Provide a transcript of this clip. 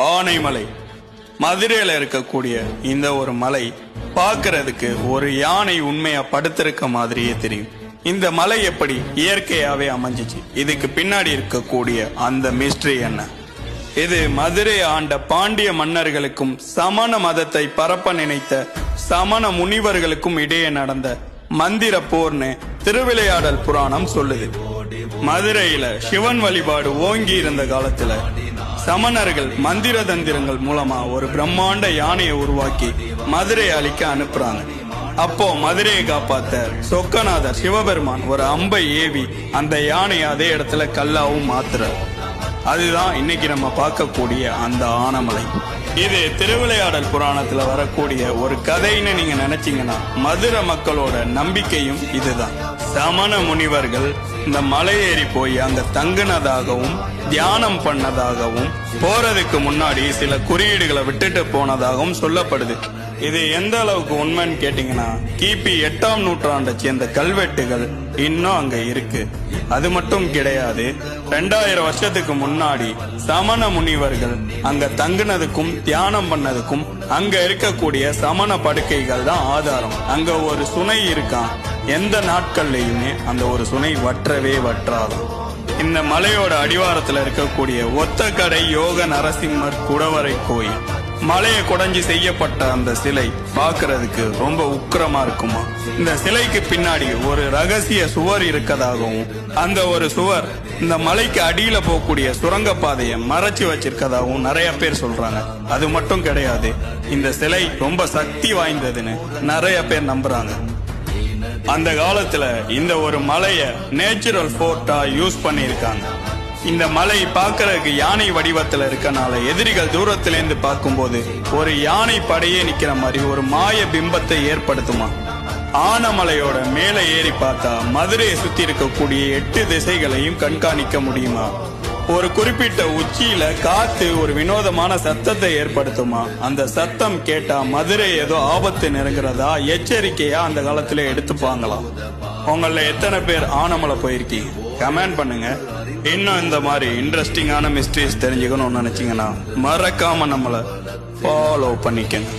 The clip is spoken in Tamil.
ஆனைமலை மதுரையில இருக்கக்கூடிய இந்த ஒரு மலை பார்க்கிறதுக்கு ஒரு யானை உண்மையா படுத்திருக்க மாதிரியே தெரியும். இந்த மலை எப்படி இயற்கையாவே அமைஞ்சிச்சு, இதுக்கு பின்னாடி இருக்கக்கூடிய அந்த மிஸ்ட்ரி என்ன? இது மதுரை ஆண்ட பாண்டிய மன்னர்களுக்கும் சமண மதத்தை பரப்ப நினைத்த சமண முனிவர்களுக்கும் இடையே நடந்த மந்திர போர்னு திருவிளையாடல் புராணம் சொல்லுது. மதுரையில சிவன் வழிபாடு ஓங்கி இருந்த காலத்துல சமணர்கள் மந்திர தந்திரங்கள் மூலமா ஒரு பிரம்மாண்ட யானையை உருவாக்கி மதுரை அழிக்க அனுப்புறாங்க. அப்போ மதுரையை காப்பாத்த சொக்கநாதர் சிவபெருமான் ஒரு அம்பை ஏவி அந்த யானையை அதே இடத்துல கல்லாவும் மாத்துறார். அதுதான் இன்னைக்கு நம்ம பார்க்கக்கூடிய அந்த ஆனைமலை. இது திருவிளையாடல் புராணத்துல வரக்கூடிய ஒரு கதைன்னு நீங்க நினைச்சீங்கன்னா மதுரை மக்களோட நம்பிக்கையும் இதுதான். சமண முனிவர்கள் இந்த மலையேறி போய் அங்க தங்குனதாகவும் தியானம் பண்ணதாகவும் போறதுக்கு முன்னாடி சில குறியீடுகளை விட்டுட்டு போனதாகவும் சொல்லப்படுது. இது எந்த அளவுக்கு உண்மைன்னு கேட்டீங்கன்னா கிபி 8ஆம் நூற்றாண்டை சேர்ந்த கல்வெட்டுகள் இன்னும் அங்க இருக்கு. அது மட்டும் கிடையாது, 2000 வருஷத்துக்கு முன்னாடி சமண முனிவர்கள் அங்க தங்குனதுக்கும் தியானம் பண்ணதுக்கும் அங்க இருக்கக்கூடிய சமண படுக்கைகள் தான் ஆதாரம். அங்க ஒரு சுனை இருக்கான், எந்த நாட்கள்லயுமே அந்த ஒரு சுனை வற்றவே வற்றாது. இந்த மலையோட அடிவாரத்துல இருக்கக்கூடிய ஒத்தக்கடை யோக நரசிம்மர் குடவரை கோயில், மலையை குடைஞ்சி செய்யப்பட்ட அந்த சிலை பார்க்கிறதுக்கு ரொம்ப உக்கிரமா இருக்குமா. இந்த சிலைக்கு பின்னாடி ஒரு ரகசிய சுவர் இருக்கதாகவும் அந்த ஒரு சுவர் இந்த மலைக்கு அடியில போகக்கூடிய சுரங்கப்பாதையை மறைச்சு வச்சிருக்கதாகவும் நிறைய பேர் சொல்றாங்க. அது மட்டும் கிடையாது, இந்த சிலை ரொம்ப சக்தி வாய்ந்ததுன்னு நிறைய பேர் நம்புறாங்க. அந்த காலத்துல இந்த ஒரு மலைய நேச்சுரல் ஃபோர்ட்டா யூஸ் பண்ணிருக்காங்க. இந்த மலை பார்க்கறதுக்கு யானை வடிவத்துல இருக்கனால எதிரிகள் தூரத்துல இருந்து பார்க்கும்போது ஒரு யானை படையே நிக்கிற மாதிரி ஒரு மாய பிம்பத்தை ஏற்படுத்துமா. ஆனைமலையோட மேல ஏறி பார்த்தா மதுரையை சுத்தி இருக்கக்கூடிய 8 திசைகளையும் கண்காணிக்க முடியுமா. ஒரு குறிப்பிட்ட உச்சியில காத்து ஒரு வினோதமான சத்தத்தை ஏற்படுத்துமா. அந்த சத்தம் கேட்டா மதுரை ஏதோ ஆபத்து நெருங்குறதா எச்சரிக்கையா அந்த காலத்துல எடுத்துப்பாங்களாம். உங்கள எத்தனை பேர் ஆனைமலை போயிருக்கீங்க? கமெண்ட் பண்ணுங்க. இன்னும் இந்த மாதிரி இன்ட்ரெஸ்டிங்கான மிஸ்ட்ரீஸ் தெரிஞ்சுக்கணும்னு நினைச்சீங்கன்னா மறக்காம நம்மளை ஃபாலோ பண்ணிக்கங்க.